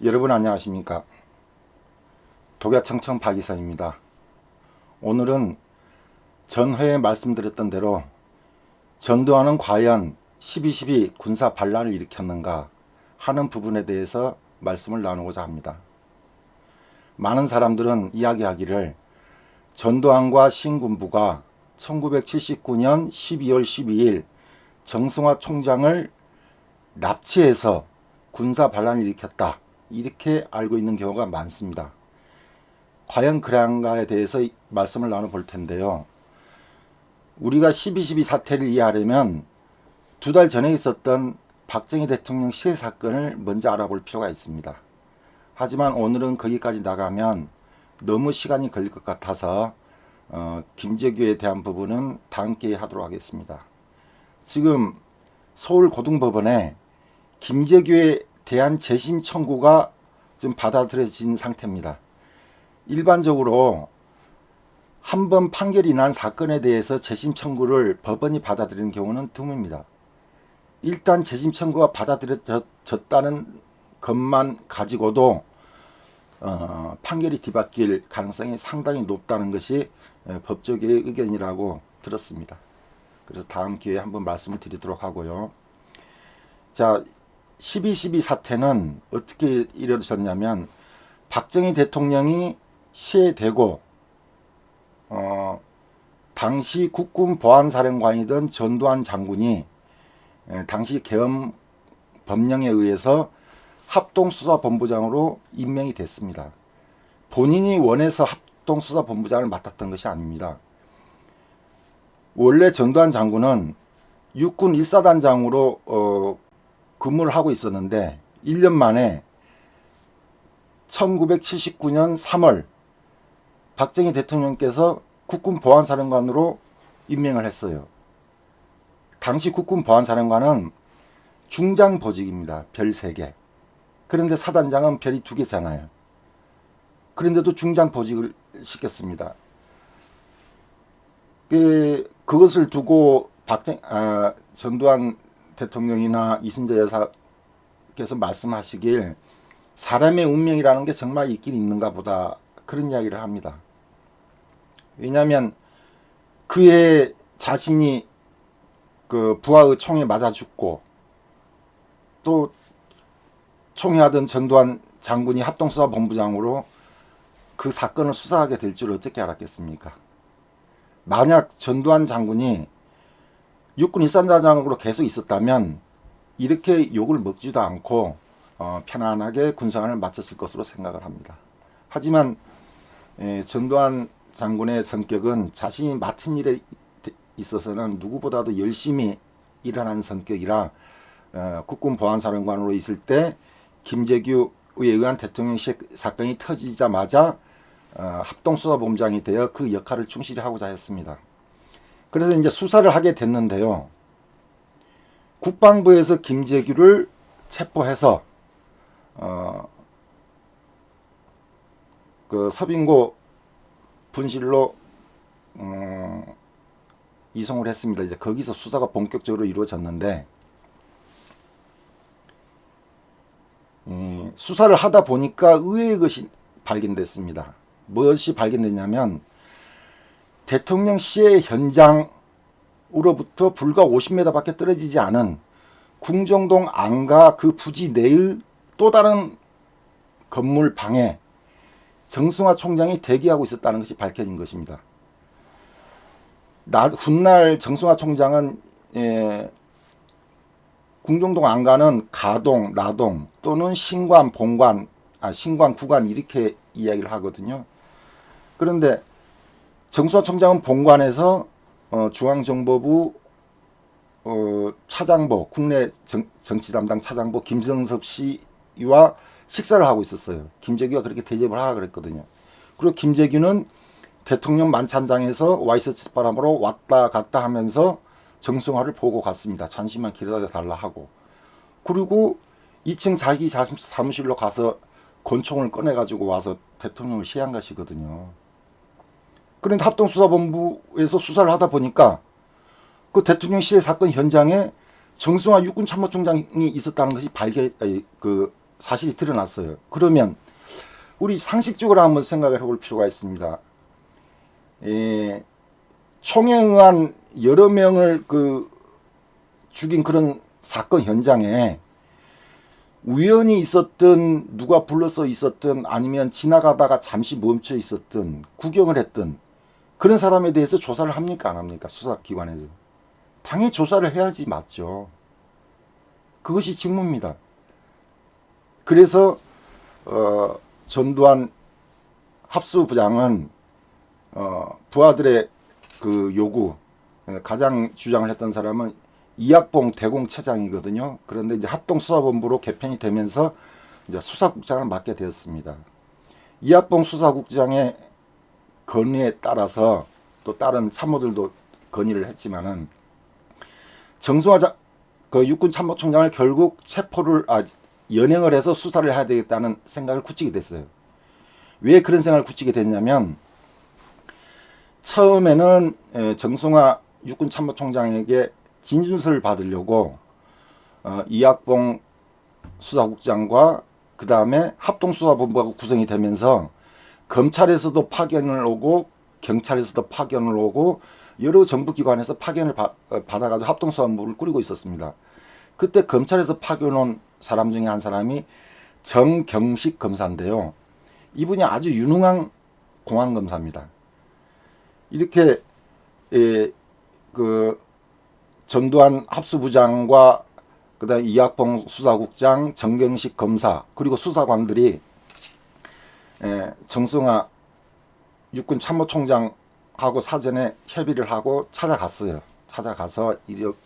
여러분 안녕하십니까? 독야청청 박이사입니다. 오늘은 전회에 말씀드렸던 대로 전두환은 과연 12.12 군사 반란을 일으켰는가 하는 부분에 대해서 말씀을 나누고자 합니다. 많은 사람들은 이야기하기를 전두환과 신군부가 1979년 12월 12일 정승화 총장을 납치해서 군사 반란을 일으켰다, 이렇게 알고 있는 경우가 많습니다. 과연 그런가에 대해서 말씀을 나눠볼 텐데요. 우리가 12.12 사태를 이해하려면 두 달 전에 있었던 박정희 대통령 시해 사건을 먼저 알아볼 필요가 있습니다. 하지만 오늘은 거기까지 나가면 너무 시간이 걸릴 것 같아서 김재규에 대한 부분은 다음 기회에 하도록 하겠습니다. 지금 서울고등법원에 김재규에 대한 재심 청구가 지금 받아들여진 상태입니다. 일반적으로 한 번 판결이 난 사건에 대해서 재심 청구를 법원이 받아들이는 경우는 드뭅니다. 일단 재심 청구가 받아들여졌다는 것만 가지고도 판결이 뒤바뀔 가능성이 상당히 높다는 것이 법조계의 의견이라고 들었습니다. 그래서 다음 기회에 한번 말씀을 드리도록 하고요. 자, 12.12 사태는 어떻게 이루어졌냐면 박정희 대통령이 시해되고 당시 국군 보안사령관이던 전두환 장군이 당시 계엄 법령에 의해서 합동수사본부장으로 임명이 됐습니다. 본인이 원해서 합동수사본부장을 맡았던 것이 아닙니다. 원래 전두환 장군은 육군 1사단장으로 근무를 하고 있었는데 1년 만에 1979년 3월 박정희 대통령께서 국군 보안사령관으로 임명을 했어요. 당시 국군 보안사령관은 중장 보직입니다. 별 3개. 그런데 사단장은 별이 2개잖아요. 그런데도 중장 보직을 시켰습니다. 그것을 두고 전두환 대통령이나 이순재 여사께서 말씀하시길 사람의 운명이라는 게 정말 있긴 있는가 보다, 그런 이야기를 합니다. 왜냐하면 그의 자신이 그 부하의 총에 맞아 죽고 또 총회하던 전두환 장군이 합동수사본부장으로 그 사건을 수사하게 될 줄 어떻게 알았겠습니까? 만약 전두환 장군이 육군 1사단장으로 계속 있었다면 이렇게 욕을 먹지도 않고 편안하게 군생활을 마쳤을 것으로 생각을 합니다. 하지만 전두환 장군의 성격은 자신이 맡은 일에 있어서는 누구보다도 열심히 일하는 성격이라 국군 보안사령관으로 있을 때 김재규에 의한 대통령 사건이 터지자마자 합동수사본부장이 되어 그 역할을 충실히 하고자 했습니다. 그래서 이제 수사를 하게 됐는데요. 국방부에서 김재규를 체포해서 그 서빙고 분실로 이송을 했습니다. 이제 거기서 수사가 본격적으로 이루어졌는데 수사를 하다 보니까 의외의 것이 발견됐습니다. 무엇이 발견됐냐면 대통령 시해 현장으로부터 불과 50m밖에 떨어지지 않은 궁정동 안가 그 부지 내의 또 다른 건물 방에 정승화 총장이 대기하고 있었다는 것이 밝혀진 것입니다. 훗날 정승화 총장은 궁정동 안가는 가동, 나동 또는 신관, 본관, 신관, 구관 이렇게 이야기를 하거든요. 그런데 정승화 총장은 본관에서 중앙정보부 차장보, 국내 정치 담당 차장보 김정섭 씨와 식사를 하고 있었어요. 김재규가 그렇게 대접을 하라 그랬거든요. 그리고 김재규는 대통령 만찬장에서 와이셔츠 바람으로 왔다 갔다 하면서 정승화를 보고 갔습니다. 잠시만 기다려 달라 하고. 그리고 2층 자기 사무실로 가서 권총을 꺼내가지고 와서 대통령을 시해한 것이거든요. 그런데 합동수사본부에서 수사를 하다 보니까 그 대통령 시해 사건 현장에 정승화 육군 참모총장이 있었다는 것이 사실이 드러났어요. 그러면 우리 상식적으로 한번 생각을 해볼 필요가 있습니다. 총에 의한 여러 명을 죽인 그런 사건 현장에 우연히 있었든 누가 불러서 있었든 아니면 지나가다가 잠시 멈춰 있었든 구경을 했든 그런 사람에 대해서 조사를 합니까 안 합니까? 수사기관에서. 당연히 조사를 해야지 맞죠. 그것이 직무입니다. 그래서 전두환 합수부장은 부하들의 그 요구, 가장 주장을 했던 사람은 이학봉 대공처장이거든요. 그런데 이제 합동수사본부로 개편이 되면서 이제 수사국장을 맡게 되었습니다. 이학봉 수사국장의 건의에 따라서 또 다른 참모들도 건의를 했지만은 정승화 그 육군 참모총장을 결국 연행을 해서 수사를 해야 되겠다는 생각을 굳히게 됐어요. 왜 그런 생각을 굳히게 됐냐면 처음에는 정승화 육군 참모총장에게 진술을 받으려고 이학봉 수사국장과 그 다음에 합동수사본부가 구성이 되면서 검찰에서도 파견을 오고 경찰에서도 파견을 오고 여러 정부기관에서 파견을 받아가지고 합동수사본부를 꾸리고 있었습니다. 그때 검찰에서 파견 온 사람 중에 한 사람이 정경식 검사인데요. 이분이 아주 유능한 공안검사입니다. 이렇게 전두환 합수부장과 그다음 이학봉 수사국장, 정경식 검사 그리고 수사관들이 정승화 육군 참모총장하고 사전에 협의를 하고 찾아갔어요. 찾아가서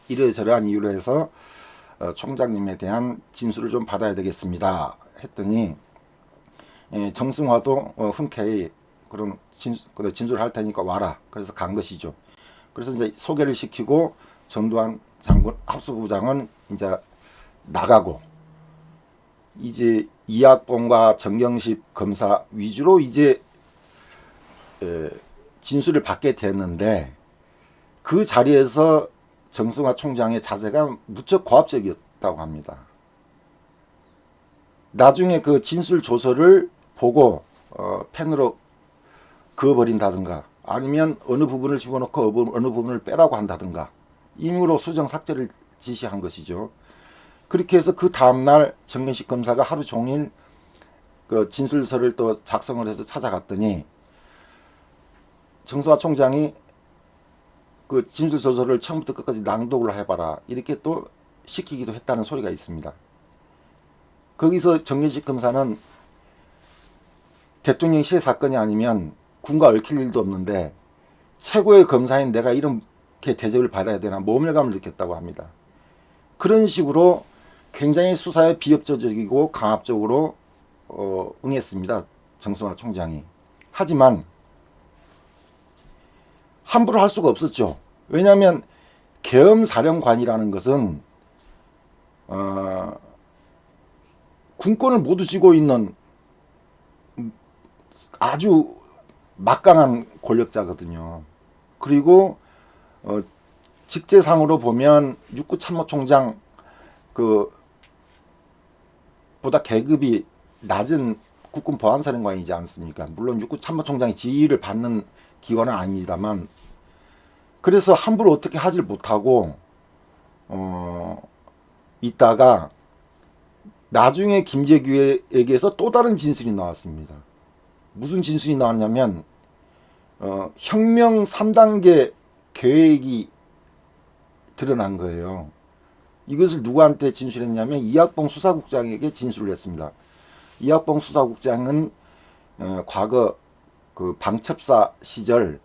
이러저러한 이유로 해서 총장님에 대한 진술을 좀 받아야 되겠습니다. 했더니 정승화도 흔쾌히 그럼 진술을 할 테니까 와라. 그래서 간 것이죠. 그래서 이제 소개를 시키고 전두환 장군 합수부장은 이제 나가고 이제 이학봉과 정경식 검사 위주로 이제 진술을 받게 됐는데 그 자리에서 정승화 총장의 자세가 무척 고압적이었다고 합니다. 나중에 그 진술 조서를 보고 펜으로 그어버린다든가 아니면 어느 부분을 집어넣고 어느 부분을 빼라고 한다든가 임의로 수정 삭제를 지시한 것이죠. 그렇게 해서 그 다음날 정경식 검사가 하루 종일 그 진술서를 또 작성을 해서 찾아갔더니 정승화 총장이 그 진술서를 처음부터 끝까지 낭독을 해봐라 이렇게 또 시키기도 했다는 소리가 있습니다. 거기서 정경식 검사는 대통령실의 사건이 아니면 군과 얽힐 일도 없는데 최고의 검사인 내가 이렇게 대접을 받아야 되나 모멸감을 느꼈다고 합니다. 그런 식으로 굉장히 수사에 비협조적이고 강압적으로 응했습니다. 정승화 총장이. 하지만 함부로 할 수가 없었죠. 왜냐하면 계엄사령관이라는 것은 군권을 모두 쥐고 있는 아주 막강한 권력자거든요. 그리고 직제상으로 보면 육구참모총장 보다 계급이 낮은 국군 보안사령관이지 않습니까? 물론 육구참모총장이 지휘를 받는 기관은 아닙니다만 그래서 함부로 어떻게 하질 못하고 있다가 나중에 김재규에게서 또 다른 진술이 나왔습니다. 무슨 진술이 나왔냐면 혁명 3단계 계획이 드러난 거예요. 이것을 누구한테 진술했냐면 이학봉 수사국장에게 진술을 했습니다. 이학봉 수사국장은 과거 그 방첩사 시절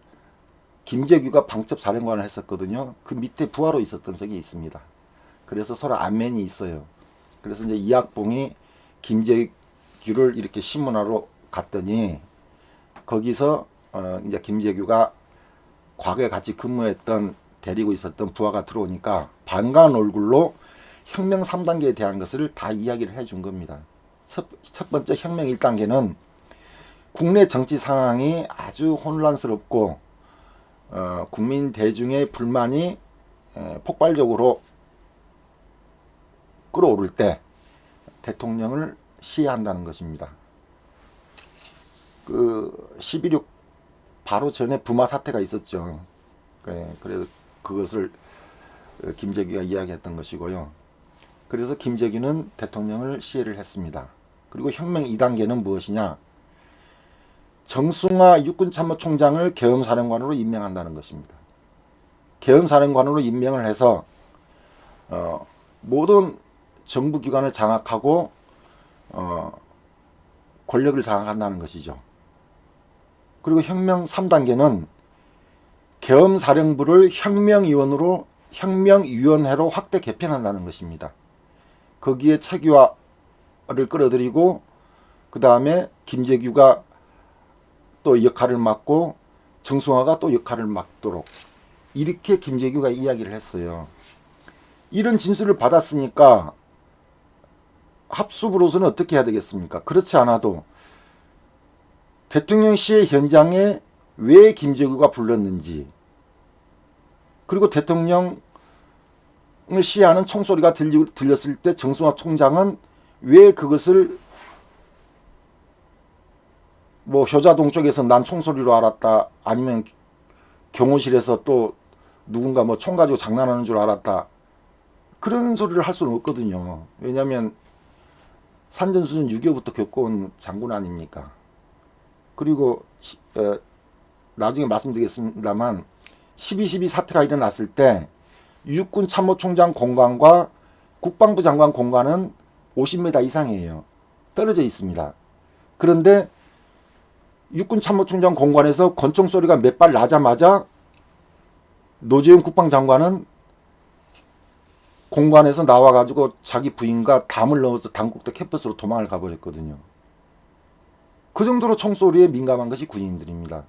김재규가 방첩사령관을 했었거든요. 그 밑에 부하로 있었던 적이 있습니다. 그래서 서로 안면이 있어요. 그래서 이제 이학봉이 김재규를 이렇게 신문하러 갔더니 거기서 이제 김재규가 과거에 같이 근무했던 데리고 있었던 부하가 들어오니까 반가운 얼굴로 혁명 3단계에 대한 것을 다 이야기를 해준 겁니다. 첫 번째 혁명 1단계는 국내 정치 상황이 아주 혼란스럽고 국민 대중의 불만이 폭발적으로 끌어오를 때 대통령을 시해한다는 것입니다. 그 11.6 바로 전에 부마 사태가 있었죠. 그래서 그것을 김재규가 이야기했던 것이고요. 그래서 김재규는 대통령을 시해를 했습니다. 그리고 혁명 2단계는 무엇이냐? 정승화 육군참모총장을 계엄사령관으로 임명한다는 것입니다. 계엄사령관으로 임명을 해서 모든 정부기관을 장악하고 권력을 장악한다는 것이죠. 그리고 혁명 3단계는 계엄사령부를 혁명위원회로 확대 개편한다는 것입니다. 거기에 최규하를 끌어들이고 그 다음에 김재규가 또 역할을 맡고 정승화가 또 역할을 맡도록 이렇게 김재규가 이야기를 했어요. 이런 진술을 받았으니까 합수부로서는 어떻게 해야 되겠습니까? 그렇지 않아도 대통령 시해 현장에 왜 김재규가 불렀는지, 그리고 대통령을 시해하는 총소리가 들렸을 때 정승화 총장은 왜 그것을 뭐 효자동 쪽에서 난 총소리로 알았다, 아니면 경호실에서 또 누군가 뭐 총 가지고 장난하는 줄 알았다, 그런 소리를 할 수는 없거든요. 왜냐하면 산전수전 6.25부터 겪어온 장군 아닙니까? 그리고 나중에 말씀드리겠습니다만 12.12 사태가 일어났을 때 육군 참모총장 공간과 국방부 장관 공간은 50m 이상이에요. 떨어져 있습니다. 그런데 육군 참모총장 공간에서 권총 소리가 몇 발 나자마자 노재현 국방장관은 공간에서 나와가지고 자기 부인과 담을 넣어서 당국대 캠퍼스로 도망을 가버렸거든요. 그 정도로 총소리에 민감한 것이 군인들입니다.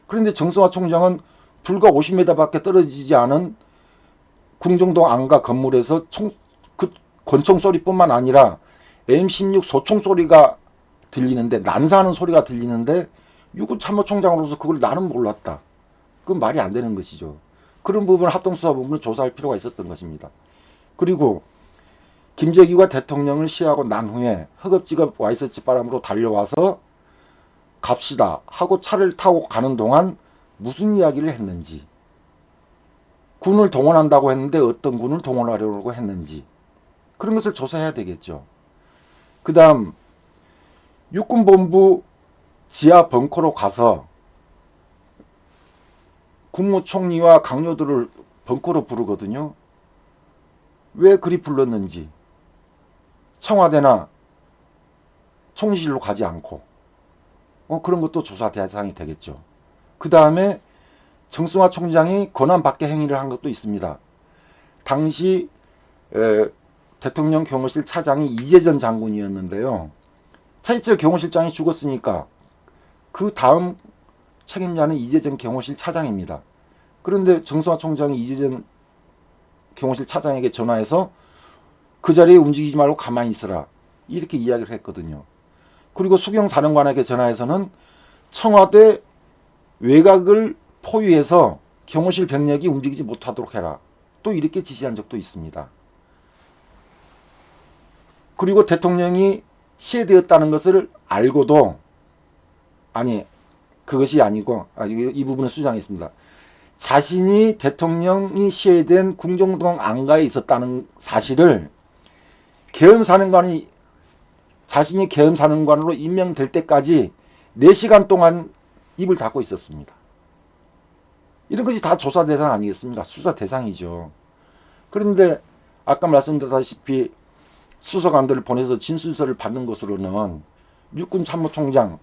그런데 정승화 총장은 불과 50m밖에 떨어지지 않은 궁정동 안가 건물에서 그 권총 소리뿐만 아니라 M16 소총 소리가 들리는데, 난사하는 소리가 들리는데 육군 참모총장으로서 그걸 나는 몰랐다. 그건 말이 안 되는 것이죠. 그런 부분을 합동수사본부는 조사할 필요가 있었던 것입니다. 그리고 김재규가 대통령을 시해하고 난 후에 허겁지겁 와이셔츠 바람으로 달려와서 갑시다 하고 차를 타고 가는 동안 무슨 이야기를 했는지, 군을 동원한다고 했는데 어떤 군을 동원하려고 했는지, 그런 것을 조사해야 되겠죠. 그 다음 육군본부 지하 벙커로 가서 국무총리와 강요들을 벙커로 부르거든요. 왜 그리 불렀는지, 청와대나 총리실로 가지 않고 그런 것도 조사 대상이 되겠죠. 그 다음에 정승화 총장이 권한 밖의 행위를 한 것도 있습니다. 당시 대통령 경호실 차장이 이재전 장군이었는데요. 차이철 경호실장이 죽었으니까 그 다음 책임자는 이재전 경호실 차장입니다. 그런데 정승화 총장이 이재전 경호실 차장에게 전화해서 그 자리에 움직이지 말고 가만히 있으라, 이렇게 이야기를 했거든요. 그리고 수경 사령관에게 전화해서는 청와대 외곽을 포위해서 경호실 병력이 움직이지 못하도록 해라, 또 이렇게 지시한 적도 있습니다. 그리고 대통령이 시해되었다는 것을 알고도, 아니 그것이 아니고 이 부분은 수정했습니다. 자신이 대통령이 시해된 궁정동 안가에 있었다는 사실을 계엄사령관이, 자신이 계엄사령관으로 임명될 때까지 4시간 동안 입을 닫고 있었습니다. 이런 것이 다 조사 대상 아니겠습니까? 수사 대상이죠. 그런데 아까 말씀드렸다시피 수사관들을 보내서 진술서를 받는 것으로는 육군 참모총장,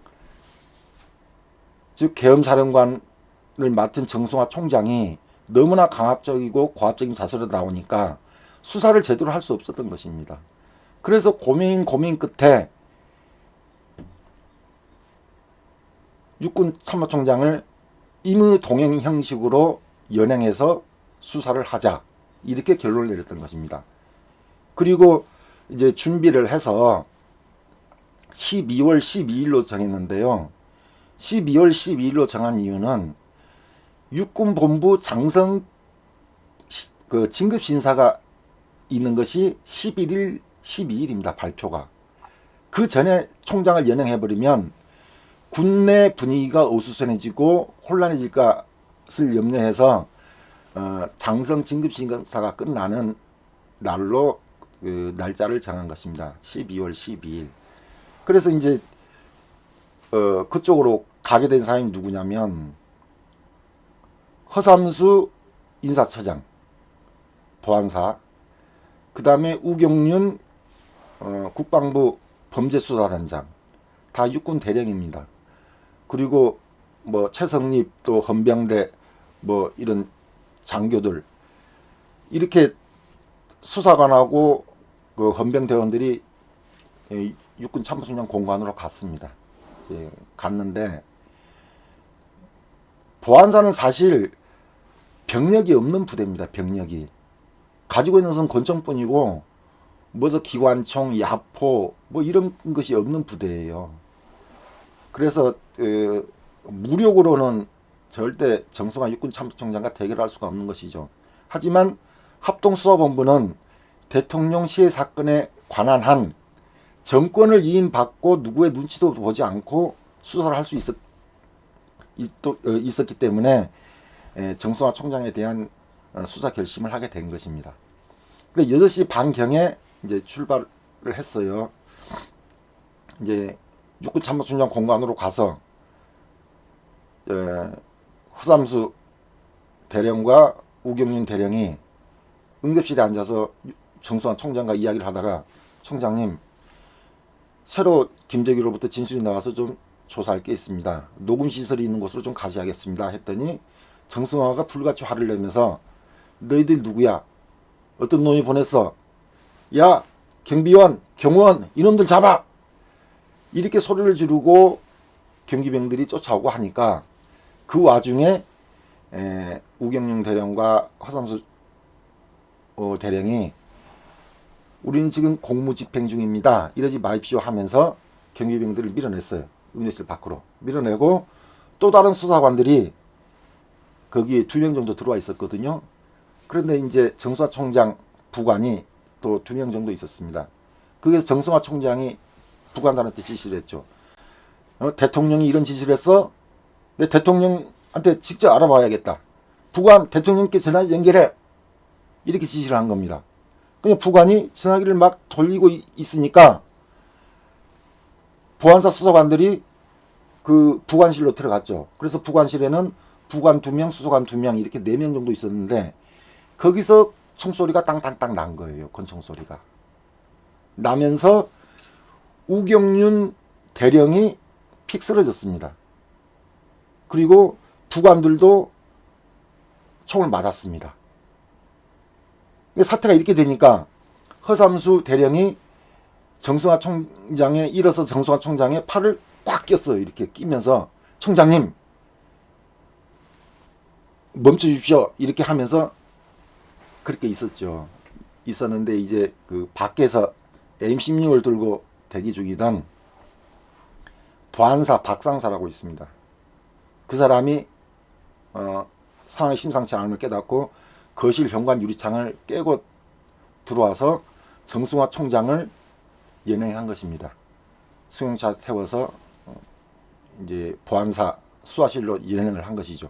즉 계엄사령관을 맡은 정승화 총장이 너무나 강압적이고 고압적인 자세로 나오니까 수사를 제대로 할 수 없었던 것입니다. 그래서 고민 끝에 육군 참모총장을 임의 동행 형식으로 연행해서 수사를 하자, 이렇게 결론을 내렸던 것입니다. 그리고 이제 준비를 해서 12월 12일로 정했는데요. 12월 12일로 정한 이유는 육군본부 장성 진급심사가 있는 것이 11일, 12일입니다. 발표가. 그 전에 총장을 연행해버리면 군내 분위기가 어수선해지고 혼란해질 것을 염려해서 장성 진급 심사가 끝나는 날로 그 날짜를 정한 것입니다. 12월 12일. 그래서 이제 그쪽으로 가게 된 사람이 누구냐면 허삼수 인사처장, 보안사, 그 다음에 우경윤 국방부 범죄수사단장, 다 육군 대령입니다. 그리고 뭐 최성립 또 헌병대 뭐 이런 장교들, 이렇게 수사관하고 그 헌병대원들이 육군 참모총장 공관으로 갔습니다. 갔는데 보안사는 사실 병력이 없는 부대입니다. 병력이 가지고 있는 것은 권총뿐이고 뭐서 기관총, 야포 뭐 이런 것이 없는 부대예요. 그래서 무력으로는 절대 정성화 육군 참모총장과 대결할 수가 없는 것이죠. 하지만 합동수사본부는 대통령 시해 사건에 관한 한 정권을 이임받고 누구의 눈치도 보지 않고 수사를 할 수 있었기 때문에 정성화 총장에 대한 수사 결심을 하게 된 것입니다. 근데 8시 반경에 이제 출발을 했어요. 이제 육군 참모총장 공관으로 가서 허삼수 대령과 우경윤 대령이 응급실에 앉아서 정성화 총장과 이야기를 하다가, 총장님, 새로 김재규로부터 진술이 나와서 좀 조사할 게 있습니다. 녹음시설이 있는 곳으로 좀 가셔야겠습니다. 했더니 정성화가 불같이 화를 내면서 너희들 누구야? 어떤 놈이 보냈어? 야, 경비원, 경호원, 이놈들 잡아! 이렇게 소리를 지르고 경기병들이 쫓아오고 하니까 그 와중에 우경윤 대령과 허삼수 대령이 우리는 지금 공무집행 중입니다. 이러지 마십시오 하면서 경비병들을 밀어냈어요. 응급실 밖으로 밀어내고, 또 다른 수사관들이 거기에 2명 정도 들어와 있었거든요. 그런데 이제 정성화 총장 부관이 또 2명 정도 있었습니다. 거기서 정성화 총장이 부관단한테 지시를 했죠. 대통령이 이런 지시를 했어? 내 대통령한테 직접 알아봐야겠다. 부관, 대통령께 전화 연결해. 이렇게 지시를 한 겁니다. 그냥 부관이 전화기를 막 돌리고 있으니까 보안사 수사관들이 그 부관실로 들어갔죠. 그래서 부관실에는 부관 2명, 수사관 2명 이렇게 4명 정도 있었는데, 거기서 총소리가 땅땅땅 난 거예요. 권총소리가 나면서 우경윤 대령이 픽 쓰러졌습니다. 그리고 부관들도 총을 맞았습니다. 사태가 이렇게 되니까 허삼수 대령이 정성화 총장에 일어서 정성화 총장의 팔을 꽉 꼈어요. 이렇게 끼면서 총장님 멈춰주십시오. 이렇게 하면서 그렇게 있었는데 이제 그 밖에서 M16을 들고 대기 중이던 보안사 박상사라고 있습니다. 그 사람이 상황이 심상치 않음을 깨닫고 거실 현관 유리창을 깨고 들어와서 정성화 총장을 연행한 것입니다. 승용차 태워서 이제 보안사 수사실로 연행을 한 것이죠.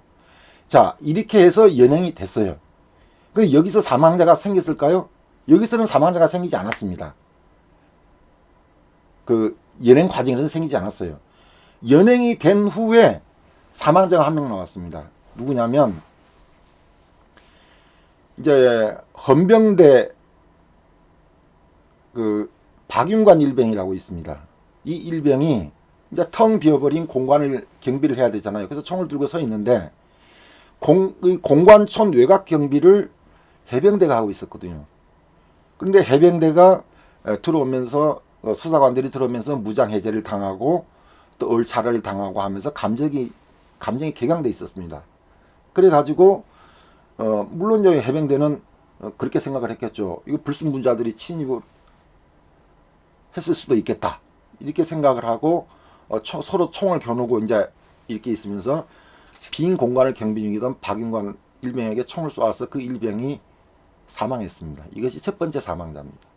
자, 이렇게 해서 연행이 됐어요. 그럼 여기서 사망자가 생겼을까요? 여기서는 사망자가 생기지 않았습니다. 그 연행 과정에서는 생기지 않았어요. 연행이 된 후에 사망자가 1명 나왔습니다. 누구냐면 이제 헌병대 그 박윤관 일병이라고 있습니다. 이 일병이 이제 텅 비어버린 공관을 경비를 해야 되잖아요. 그래서 총을 들고 서 있는데 공관촌 외곽 경비를 해병대가 하고 있었거든요. 그런데 해병대가 들어오면서 수사관들이 들어오면서 무장 해제를 당하고 또 얼차를 당하고 하면서 감정이 격양돼 있었습니다. 그래가지고 물론 여기 해병대는 그렇게 생각을 했겠죠. 이거 불순분자들이 침입을 했을 수도 있겠다. 이렇게 생각을 하고 서로 총을 겨누고 이제 이렇게 있으면서 빈 공간을 경비 중이던 박윤관 일병에게 총을 쏘아서 그 일병이 사망했습니다. 이것이 첫 번째 사망자입니다.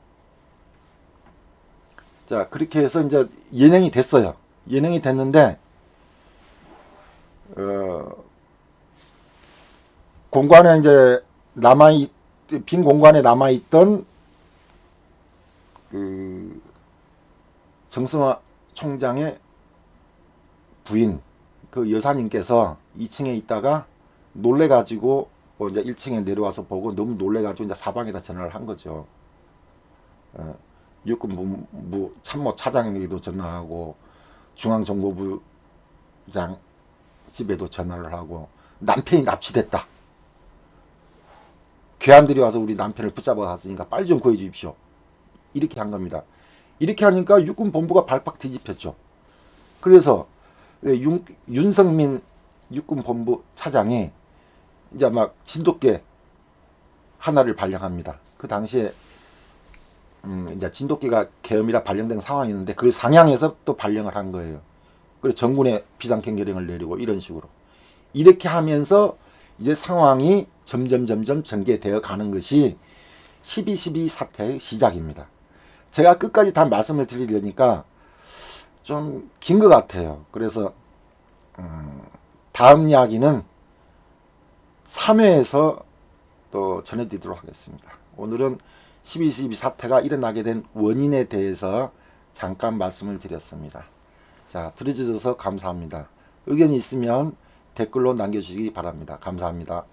자, 그렇게 해서 이제 연행이 됐어요. 연행이 됐는데, 공관에 이제 빈 공간에 남아있던 그 정승화 총장의 부인, 그 여사님께서 2층에 있다가 놀래가지고 이제 1층에 내려와서 보고 너무 놀래가지고 이제 사방에다 전화를 한 거죠. 육군본부 참모 차장에게도 전화하고 중앙정보부장 집에도 전화를 하고 남편이 납치됐다. 괴한들이 와서 우리 남편을 붙잡아 갔으니까 빨리 좀 구해 주십시오. 이렇게 한 겁니다. 이렇게 하니까 육군본부가 발칵 뒤집혔죠. 그래서 윤성민 육군본부 차장이 이제 막 진돗개 하나를 발령합니다. 그 당시에 이제 진돗개가 계엄이라 발령된 상황이었는데 그 상향해서 또 발령을 한 거예요. 그래서 정군에 비상경계령을 내리고 이런 식으로 이렇게 하면서 이제 상황이 점점 전개되어 가는 것이 12.12 사태의 시작입니다. 제가 끝까지 다 말씀을 드리려니까 좀 긴 것 같아요. 그래서 다음 이야기는 3회에서 또 전해드리도록 하겠습니다. 오늘은 12.12 사태가 일어나게 된 원인에 대해서 잠깐 말씀을 드렸습니다. 자, 들어주셔서 감사합니다. 의견이 있으면 댓글로 남겨주시기 바랍니다. 감사합니다.